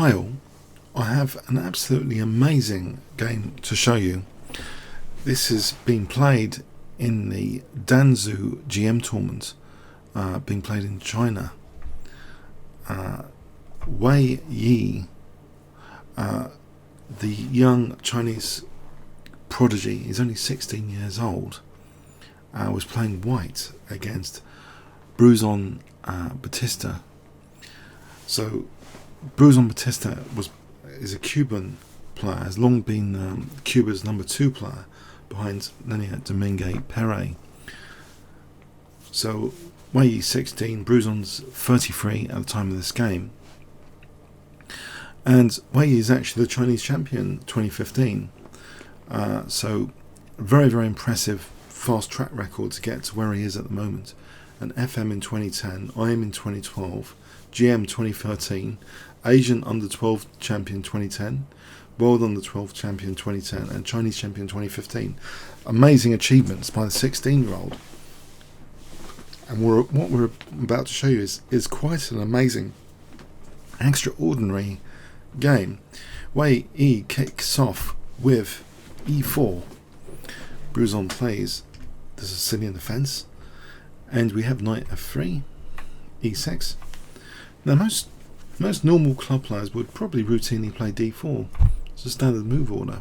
Hi all, I have an absolutely amazing game to show you. This has been played in the Danzhou GM tournament, being played in China. Wei Yi, the young Chinese prodigy, he's only 16 years old, was playing white against Bruson Batista. So Bruson Batista is a Cuban player, has long been Cuba's number 2 player behind Lenia Domingue Perez. So Wei Yi's 16, Bruson's 33 at the time of this game. And Wei Yi is actually the Chinese champion 2015. So very, very impressive fast track record to get to where he is at the moment. An FM in 2010, IM in 2012, GM 2013, Asian under 12 champion 2010, World under 12 champion 2010, and Chinese champion 2015. Amazing achievements by the 16-year-old. And what we're about to show you is quite an amazing, extraordinary game. Wei Yi kicks off with e4. Bruson plays the Sicilian defense, and we have knight f3, e6. Now most normal club players would probably routinely play d4. It's a standard move order.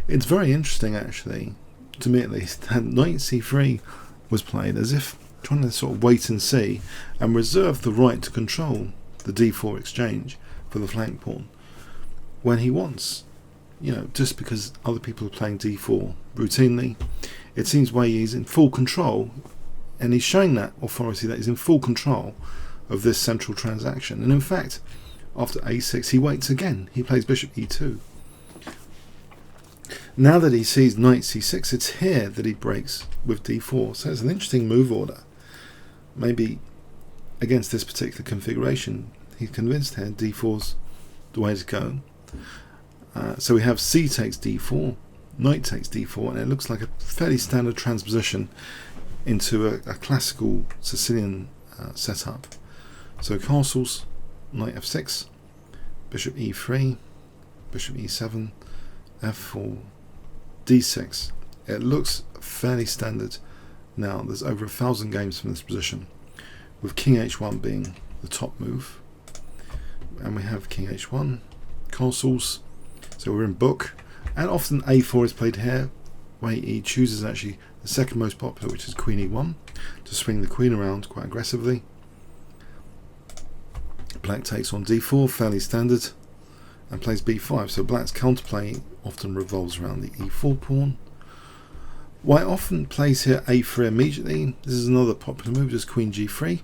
It's very interesting, actually, to me at least, that knight c3 was played as if trying to sort of wait and see and reserve the right to control the d4 exchange for the flank pawn when he wants. Just because other people are playing d4 routinely, it seems Wei Yi's in full control, and he's showing that authority that he's in full control of this central transaction. And in fact, after a6 he waits again. He plays bishop e2. Now that he sees knight c6, it's here that he breaks with d4. So it's an interesting move order. Maybe against this particular configuration he's convinced here d4's the way to go. So we have c takes d4, knight takes d4, and it looks like a fairly standard transposition into a classical Sicilian setup. So castles, knight f6, bishop e3, bishop e7, f4, d6. It looks fairly standard now. There's over 1,000 games from this position, with king h1 being the top move. And we have king h1, castles, so we're in book, and often a4 is played here. Wei Yi chooses actually the second most popular, which is queen e1, to swing the queen around quite aggressively. Black takes on d4, fairly standard, and plays b5. So black's counterplay often revolves around the e4 pawn. White often plays here a3 immediately. This is another popular move, just queen g3.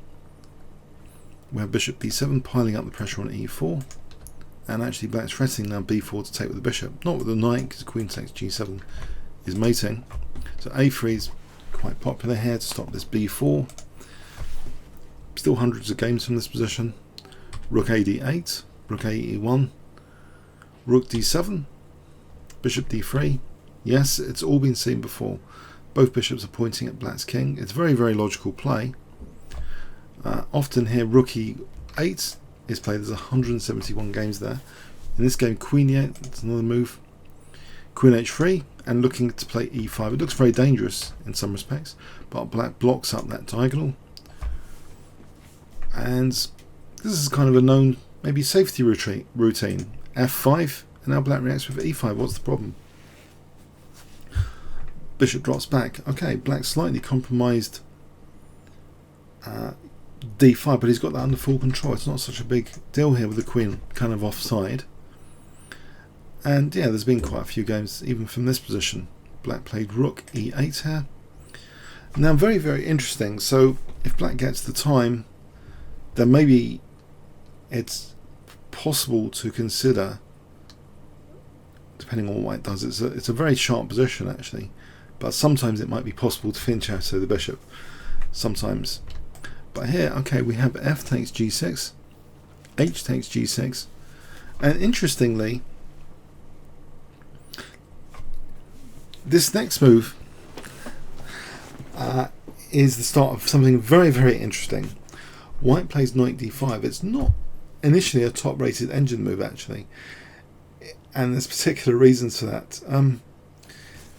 We have bishop b7 piling up the pressure on e4. And actually black's threatening now b4 to take with the bishop, not with the knight, because queen takes g7 is mating. So a3 is quite popular here to stop this b4. Still hundreds of games from this position. Rook a d8, rook a e1, rook d7, bishop d3. Yes, it's all been seen before. Both bishops are pointing at black's king. It's very, very logical play. Often here rook e8 is played. There's 171 games there. In this game, queen e8, that's another move. Queen h3, and looking to play e5. It looks very dangerous in some respects, but black blocks up that diagonal. And this is kind of a known, maybe safety routine. f5, and now black reacts with e5. What's the problem? Bishop drops back. Okay, black slightly compromised d5, but he's got that under full control. It's not such a big deal here with the queen kind of offside. And yeah, there's been quite a few games even from this position. Black played rook e8 here. Now very, very interesting. So if black gets the time, then maybe it's possible to consider, depending on what white does, it's a very sharp position actually, but sometimes it might be possible to finch out to the bishop sometimes. But here, okay, we have f takes g6, h takes g6, and interestingly, this next move is the start of something very, very interesting. White plays knight d5. It's not initially a top-rated engine move, actually, and there's particular reasons for that.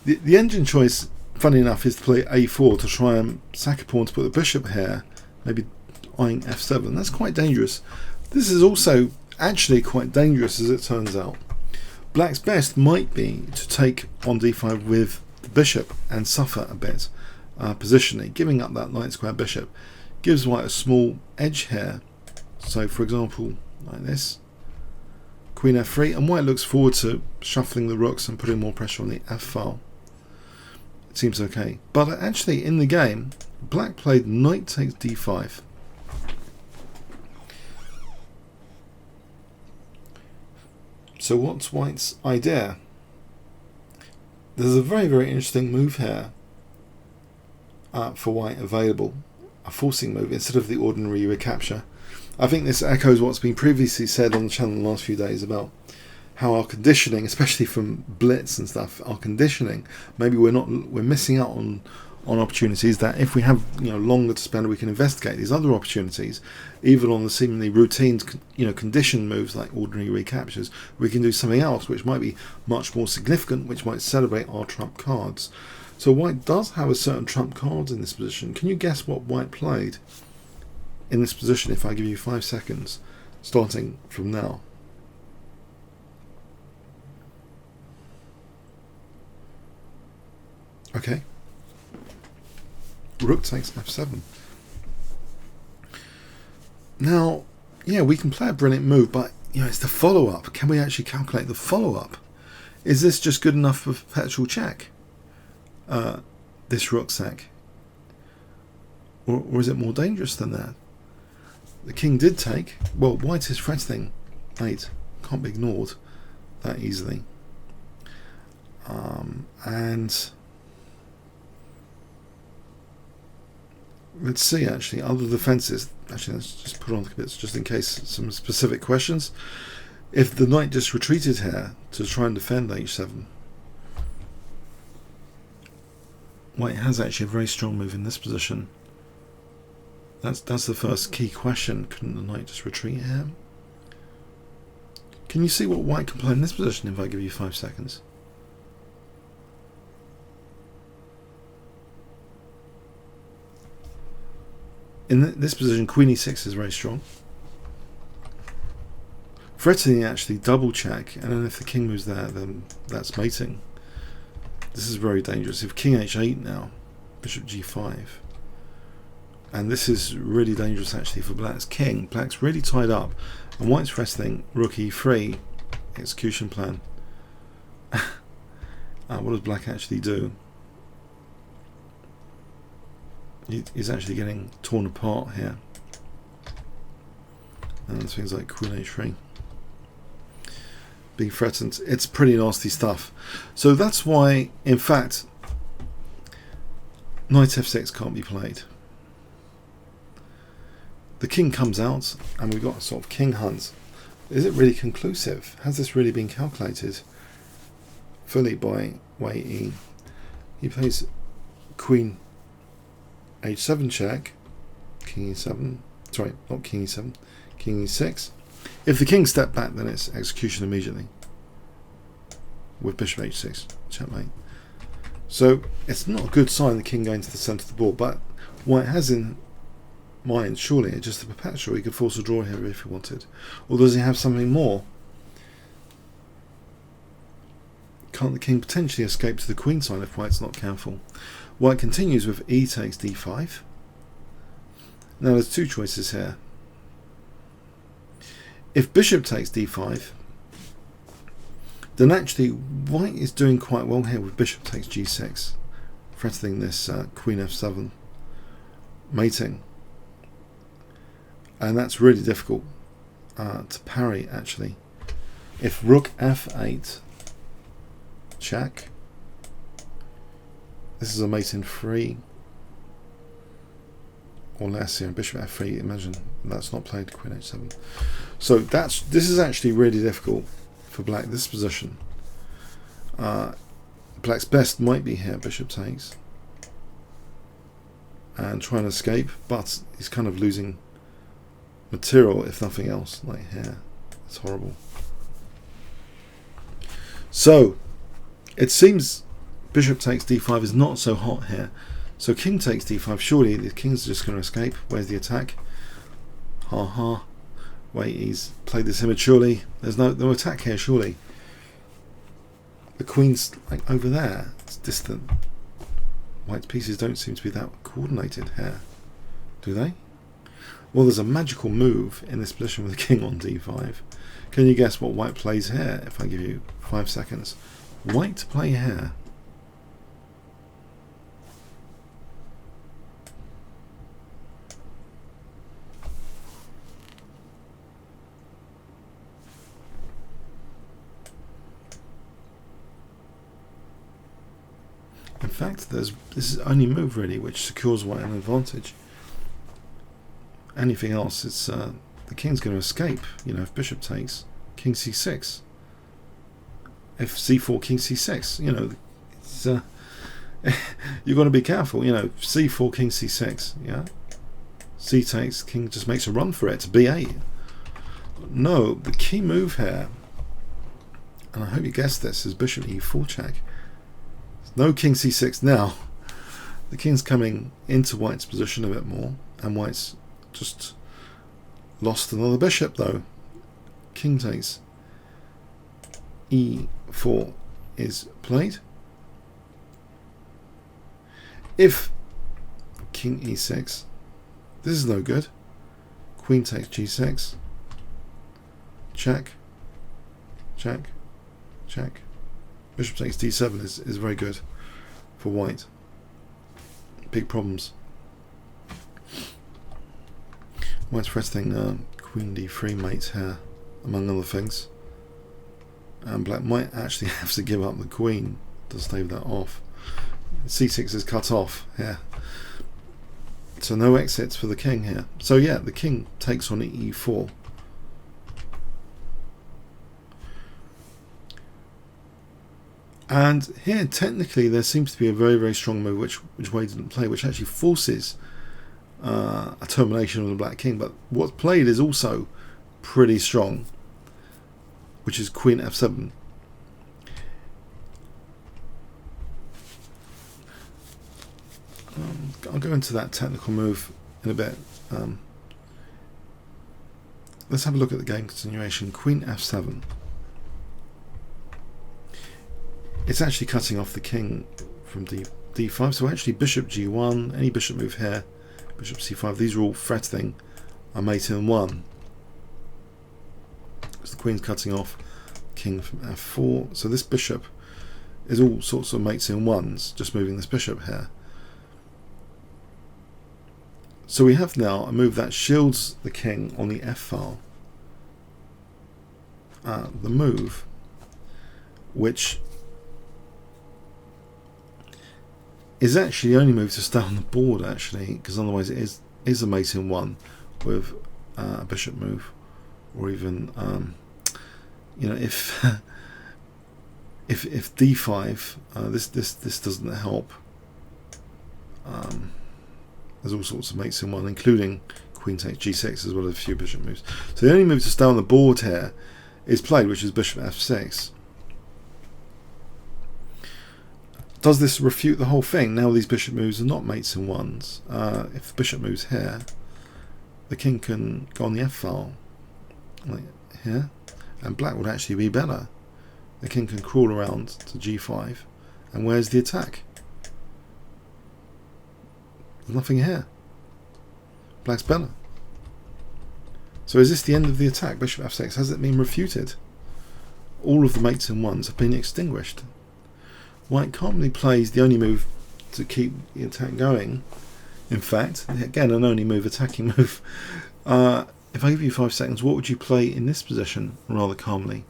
The engine choice, funny enough, is to play a4 to try and sack a pawn to put the bishop here, maybe eyeing f7. That's quite dangerous. This is also actually quite dangerous, as it turns out. Black's best might be to take on d5 with the bishop and suffer a bit positionally. Giving up that knight square bishop gives white a small edge here. So, for example, like this, queen f3, and white looks forward to shuffling the rooks and putting more pressure on the f file. It seems okay. But actually, in the game, black played knight takes d5. So what's white's idea? There's a very, very interesting move here for white available. A forcing move instead of the ordinary recapture. I think this echoes what's been previously said on the channel in the last few days about how our conditioning, especially from blitz and stuff, our conditioning, maybe we're missing out on opportunities that if we have longer to spend, we can investigate these other opportunities, even on the seemingly routine conditioned moves like ordinary recaptures. We can do something else which might be much more significant, which might celebrate our trump cards. So white does have a certain trump cards in this position. Can you guess what white played in this position if I give you 5 seconds starting from now? Okay. Rook takes f7. Now, yeah, we can play a brilliant move, but it's the follow-up. Can we actually calculate the follow-up? Is this just good enough for perpetual check? This rook sack, or is it more dangerous than that? The king did take. Well, white is threatening 8. Can't be ignored that easily. And let's see, actually, other defenses. Actually, let's just put on the bits just in case some specific questions. If the knight just retreated here to try and defend h7, white has actually a very strong move in this position. That's the first key question. Couldn't the knight just retreat here? Can you see what white can play in this position if I give you 5 seconds? In this position, queen e6 is very strong. Threatening actually double check, and then if the king moves there, then that's mating. This is very dangerous. If king h8 now, bishop g5, and this is really dangerous actually for black's king. Black's really tied up, and white's threatening rook e3, execution plan. What does black actually do? He's actually getting torn apart here, and there's things like queen h3 being threatened. It's pretty nasty stuff. So that's why, in fact, knight f6 can't be played. The king comes out, and we've got a sort of king hunt. Is it really conclusive? Has this really been calculated fully by Wei Yi? He plays queen h7 check, king e7, sorry, not king e7, king e6. If the king stepped back, then it's execution immediately with bishop h6, checkmate. So it's not a good sign, the king going to the centre of the board, but white has in mind, surely, it's just a perpetual. He could force a draw here if he wanted. Or does he have something more? Can't the king potentially escape to the queen side if white's not careful? White continues with e takes d5. Now there's two choices here. If bishop takes d5, then actually white is doing quite well here with bishop takes g6, threatening this queen f7 mating, and that's really difficult to parry actually. If rook f8 check, this is a mate in 3 or less here. Bishop f3, imagine that's not played, queen h7. So this is actually really difficult for black, this position. Black's best might be here, bishop takes, and try and escape, but he's kind of losing material, if nothing else. Like here, it's horrible. So it seems bishop takes d5 is not so hot here. So king takes d5. Surely the king's just going to escape. Where's the attack? Ha ha. Wait, he's played this immaturely. There's no attack here, surely. The queen's like over there. It's distant. White's pieces don't seem to be that coordinated here, do they? Well, there's a magical move in this position with the king on d5. Can you guess what white plays here if I give you 5 seconds? White to play here. In fact, this is the only move really which secures white an advantage. Anything else, it's the king's going to escape. You know, if bishop takes, king c6. If c4, king c6. You know, it's you've got to be careful. You know, c4, king c6. Yeah, c takes, king just makes a run for it to b8. No, the key move here, and I hope you guessed this, is bishop e4 check. No king c6 now. The king's coming into white's position a bit more, and white's just lost another bishop though. King takes, e4 is played. If king e6, this is no good. Queen takes g6. Check. Check. Check. Bishop takes d7 is very good for white. Big problems. White's threatening queen d3 mate here, among other things. And black might actually have to give up the queen to stave that off. c6 is cut off here. So no exits for the king here. So yeah, the king takes on e4. And here, technically, there seems to be a very, very strong move which Wei didn't play, which actually forces a termination of the black king. But what's played is also pretty strong, which is queen f7. I'll go into that technical move in a bit. Let's have a look at the game continuation. Queen f7. It's actually cutting off the king from d5, so actually bishop g1, any bishop move here, bishop c5, these are all threatening a mate in 1. So the queen's cutting off king from f4, so this bishop is all sorts of mates in 1s, just moving this bishop here. So we have now a move that shields the king on the f file. The move which is actually the only move to stay on the board, actually, because otherwise it is a mate in 1 with a bishop move, or even you know, if if d5 this doesn't help. There's all sorts of mates in 1, including queen takes g6 as well as a few bishop moves. So the only move to stay on the board here is played, which is bishop f6. Does this refute the whole thing? Now these bishop moves are not mates in 1s. If the bishop moves here, the king can go on the f file, like here, and black would actually be better. The king can crawl around to g5, and where's the attack? There's nothing here. Black's better. So is this the end of the attack? Bishop f6, has it been refuted? All of the mates in 1s have been extinguished. White calmly plays the only move to keep the attack going. In fact, again, an only move, attacking move. If I give you 5 seconds, what would you play in this position rather calmly,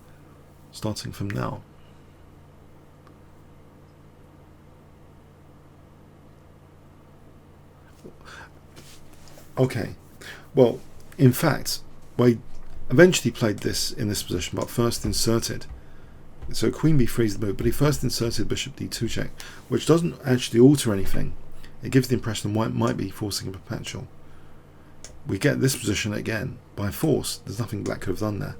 starting from now? Okay, well, in fact, Wei eventually played this in this position, but first inserted. So queen b3 is the move, but he first inserted bishop d2 check, which doesn't actually alter anything. It gives the impression white might be forcing a perpetual. we get this position again by force. There's nothing black could have done there.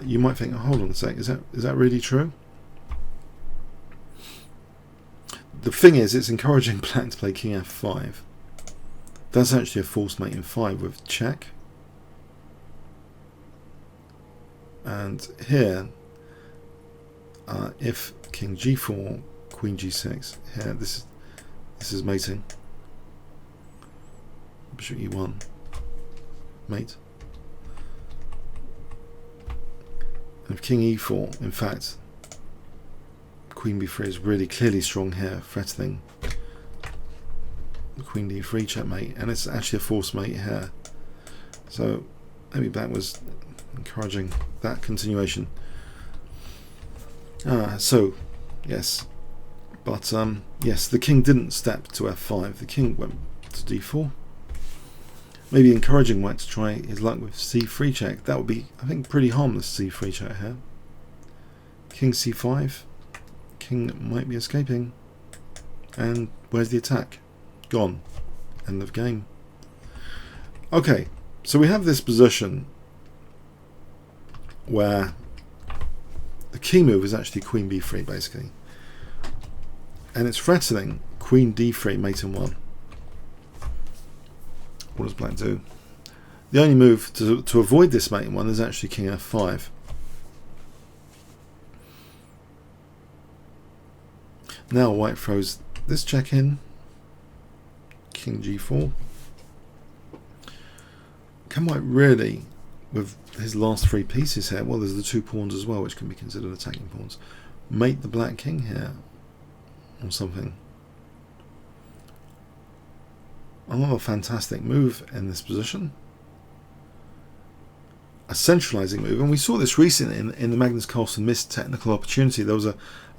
You might think, oh, hold on a sec, is that really true? The thing is, it's encouraging black to play king f5. That's actually a forced mate in 5 with check. And here, if king g4, queen g6, here this is mating. Bishop e1, mate. And if king e4, in fact, queen b3 is really clearly strong here, threatening queen d3 checkmate, and it's actually a forced mate here. So maybe black was encouraging that continuation. So yes, but yes, the king didn't step to f5. The king went to d4. Maybe encouraging white to try his luck with c3 check. That would be, I think, pretty harmless c3 check here. King c5. King might be escaping. And where's the attack? Gone. End of game. Okay, so we have this position where the key move is actually queen b3 basically. And it's threatening queen d3, mate in 1. What does black do? The only move to avoid this mate in 1 is actually king f5. Now white throws this check in. King g4. Can white really, with his last 3 pieces here, well, there's the 2 pawns as well, which can be considered attacking pawns, mate the black king here or something? Another fantastic move in this position. A centralizing move, and we saw this recently in the Magnus Carlsen missed technical opportunity. There was a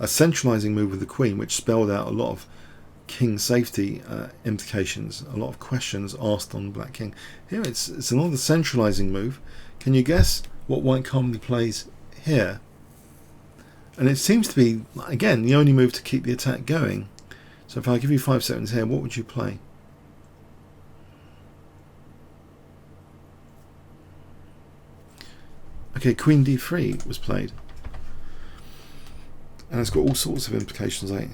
centralizing move with the queen, which spelled out a lot of king safety implications, a lot of questions asked on the black king. Here it's another centralizing move. Can you guess what white calmly plays here? And it seems to be, again, the only move to keep the attack going. So if I give you 5 seconds here, what would you play? Okay, queen d3 was played. And it's got all sorts of implications, like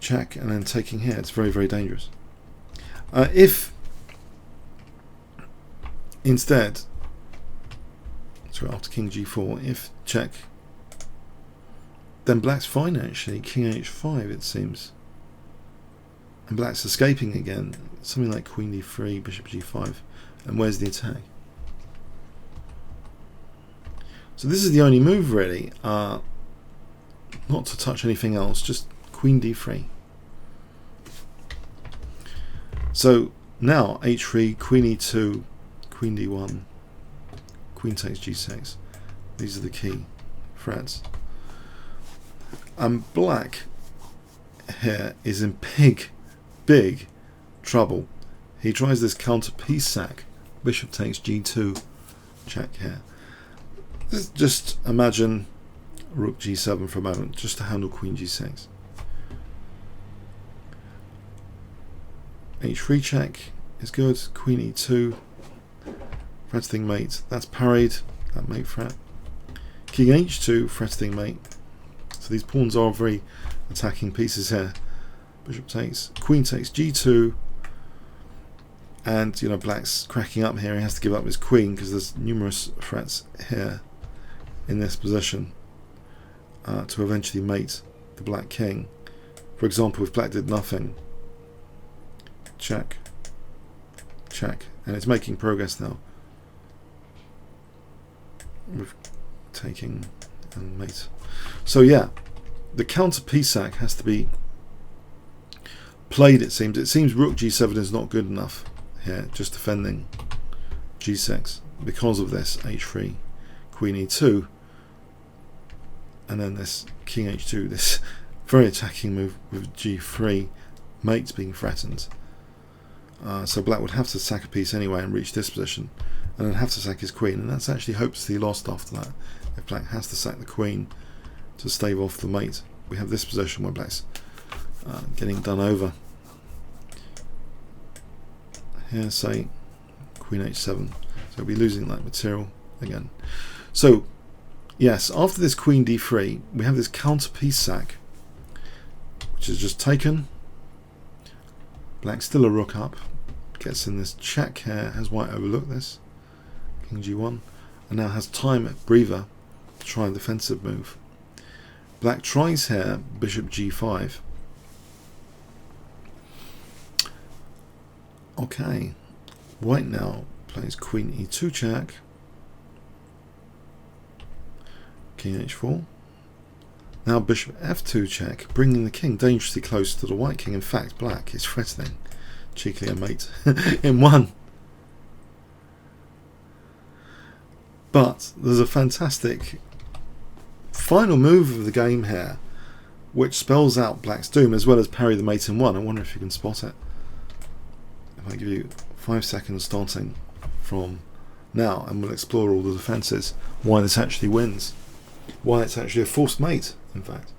check and then taking here. It's very, very dangerous. If instead, sorry, after king g4, if check, then black's fine actually. King h5 it seems. And black's escaping again. Something like queen d3, bishop g5. And where's the attack? So this is the only move really, not to touch anything else, just queen d3. So now h3, queen e2, queen d1, queen takes g6. These are the key threats. And black here is in big trouble. He tries this counter piece sack, bishop takes g2, check here. Just imagine rook g7 for a moment, just to handle queen g6. h3 check is good. Queen e2, threatening mate. That's parried. That mate threat. King h2, threatening mate. So these pawns are very attacking pieces here. Bishop takes. Queen takes g2. And you know, black's cracking up here. He has to give up his queen because there's numerous threats here in this position to eventually mate the black king. For example, if black did nothing, check, check, and it's making progress now with taking and mate. So yeah, the counter piece sack has to be played. It seems rook g7 is not good enough here, just defending g6 because of this h3, queen e2, and then this king h2, this very attacking move with g3, mates being threatened. So black would have to sack a piece anyway and reach this position, and then have to sack his queen, and that's actually hopelessly lost after that. If black has to sack the queen to stave off the mate, we have this position where black's getting done over. here, say queen h7. So we'll be losing that material again. So yes, after this queen d3, we have this counter piece sack, which is just taken. Black still a rook up, gets in this check here. Has white overlooked this? King g1, and now has time at breather to try a defensive move. Black tries here, bishop g5. Okay, white now plays queen e2 check, king h4. Now bishop f2 check, bringing the king dangerously close to the white king. In fact, black is threatening cheekily a mate in one. But there's a fantastic final move of the game here, which spells out black's doom, as well as parry the mate in one. I wonder if you can spot it. If I give you 5 seconds starting from now, and we'll explore all the defences, why this actually wins, why it's actually a forced mate, in fact.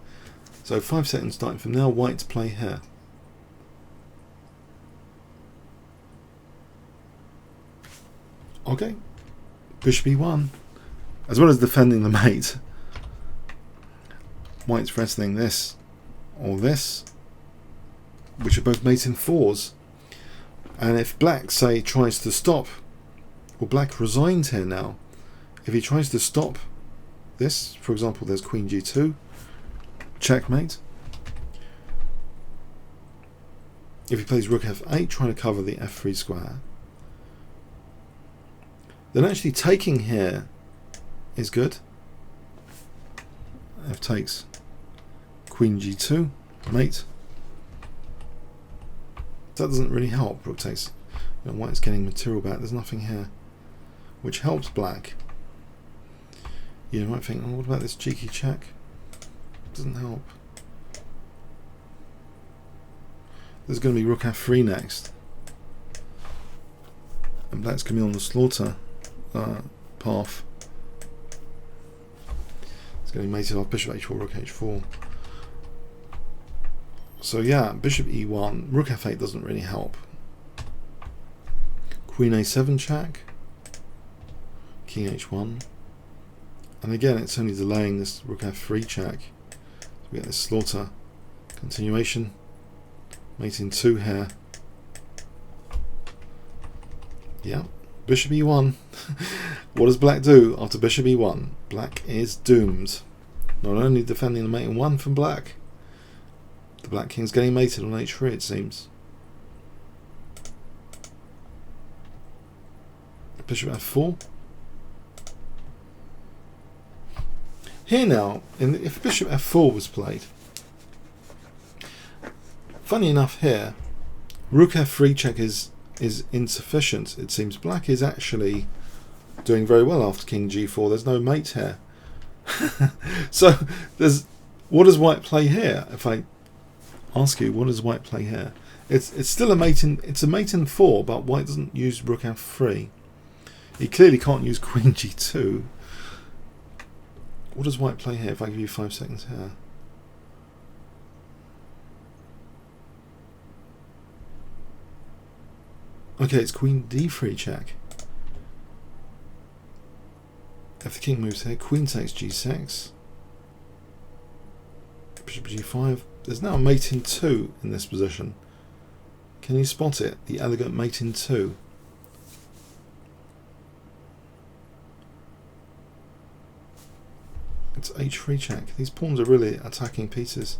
So 5 seconds starting from now, white to play here. Okay, bishop e1, as well as defending the mate, white's threatening this or this, which are both mate in fours. And if black, say, tries to stop, or black resigns here now, if he tries to stop this, for example, there's queen g2, checkmate. If he plays rook f8, trying to cover the f3 square, then actually taking here is good. F takes queen g2, mate. That doesn't really help. Rook takes, white's getting material back. There's nothing here which helps black. You might think, oh, what about this cheeky check? Doesn't help. There's going to be rook f3 next, and black's going to be on the slaughter path. It's going to be mated off bishop h4, rook h4. So yeah, bishop e1, rook f8 doesn't really help. Queen a7 check, king h1, and again it's only delaying this rook f3 check. So we get this slaughter continuation, mate in 2 here. Yeah, bishop e1. What does black do after bishop e1? Black is doomed. Not only defending the mate in 1 from black, the black king's getting mated on h3, it seems. Bishop f4. Here now, if bishop f4 was played, funny enough here, rook f3 check is insufficient. It seems black is actually doing very well after king g4. There's no mate here. So what does white play here? If I ask you, what does white play here? It's still a mate in 4, but white doesn't use rook f3. He clearly can't use queen g2. What does white play here? If I give you 5 seconds here. Okay, it's queen d3 check. If the king moves here, queen takes g6. Bishop g5. There's now a mate in 2 in this position. Can you spot it? The elegant mate in 2. It's h3 check. These pawns are really attacking pieces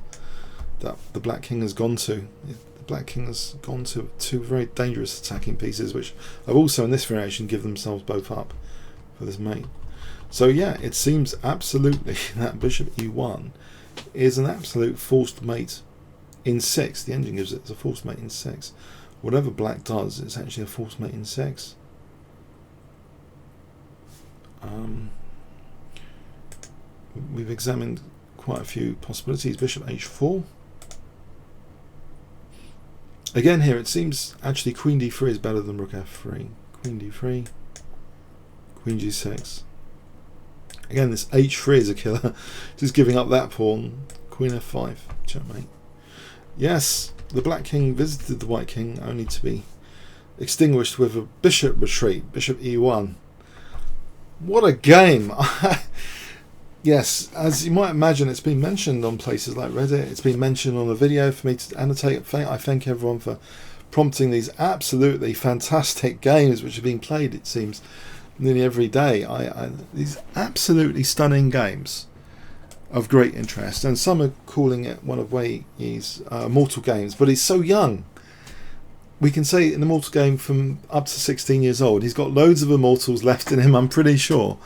that the black king has gone to. The black king has gone to 2 very dangerous attacking pieces, which have also in this variation give themselves both up for this mate. So yeah, it seems absolutely that bishop e1 is an absolute forced mate in 6. The engine gives it as a forced mate in 6. Whatever black does, it's actually a forced mate in 6. We've examined quite a few possibilities. Bishop h4. Again here, it seems actually queen d3 is better than rook f3. Queen d3, queen g6. Again, this h3 is a killer. Just giving up that pawn. Queen f5, checkmate. Yes, the black king visited the white king only to be extinguished with a bishop retreat, bishop e1. What a game! Yes, as you might imagine, it's been mentioned on places like Reddit. It's been mentioned on a video for me to annotate. I thank everyone for prompting these absolutely fantastic games which are being played, it seems, nearly every day. These absolutely stunning games of great interest, and some are calling it one of Wei Yi's immortal games, but he's so young. We can say an immortal game from up to 16 years old. He's got loads of immortals left in him, I'm pretty sure.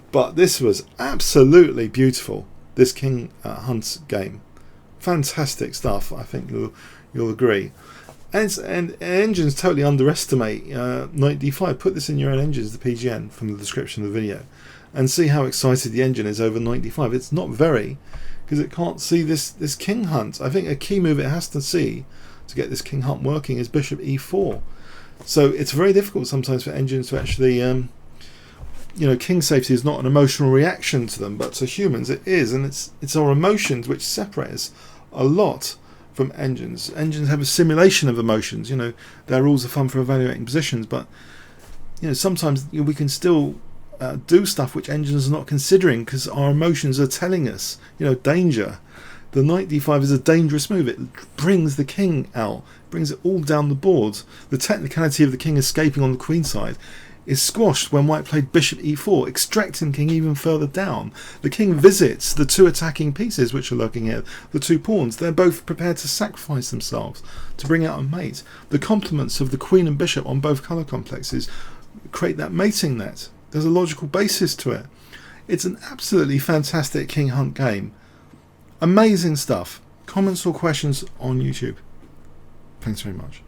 But this was absolutely beautiful, this King Hunt game. Fantastic stuff, I think you'll agree. And engines totally underestimate knight d5. Put this in your own engines, the PGN, from the description of the video, and see how excited the engine is over knight d5. It's not very, because it can't see this King Hunt. I think a key move it has to see to get this King Hunt working is bishop e4. So it's very difficult sometimes for engines to actually... king safety is not an emotional reaction to them, but to humans it is, and it's our emotions which separate us a lot from engines. Engines have a simulation of emotions. Their rules are fun for evaluating positions, but sometimes we can still do stuff which engines are not considering because our emotions are telling us, danger. The knight d5 is a dangerous move. It brings the king out, brings it all down the board. The technicality of the king escaping on the queen side is squashed when white played bishop e4, extracting king even further down. The king visits the two attacking pieces which are lurking here, the two pawns. They're both prepared to sacrifice themselves to bring out a mate. The complements of the queen and bishop on both colour complexes create that mating net. There's a logical basis to it. It's an absolutely fantastic King Hunt game. Amazing stuff. Comments or questions on YouTube. Thanks very much.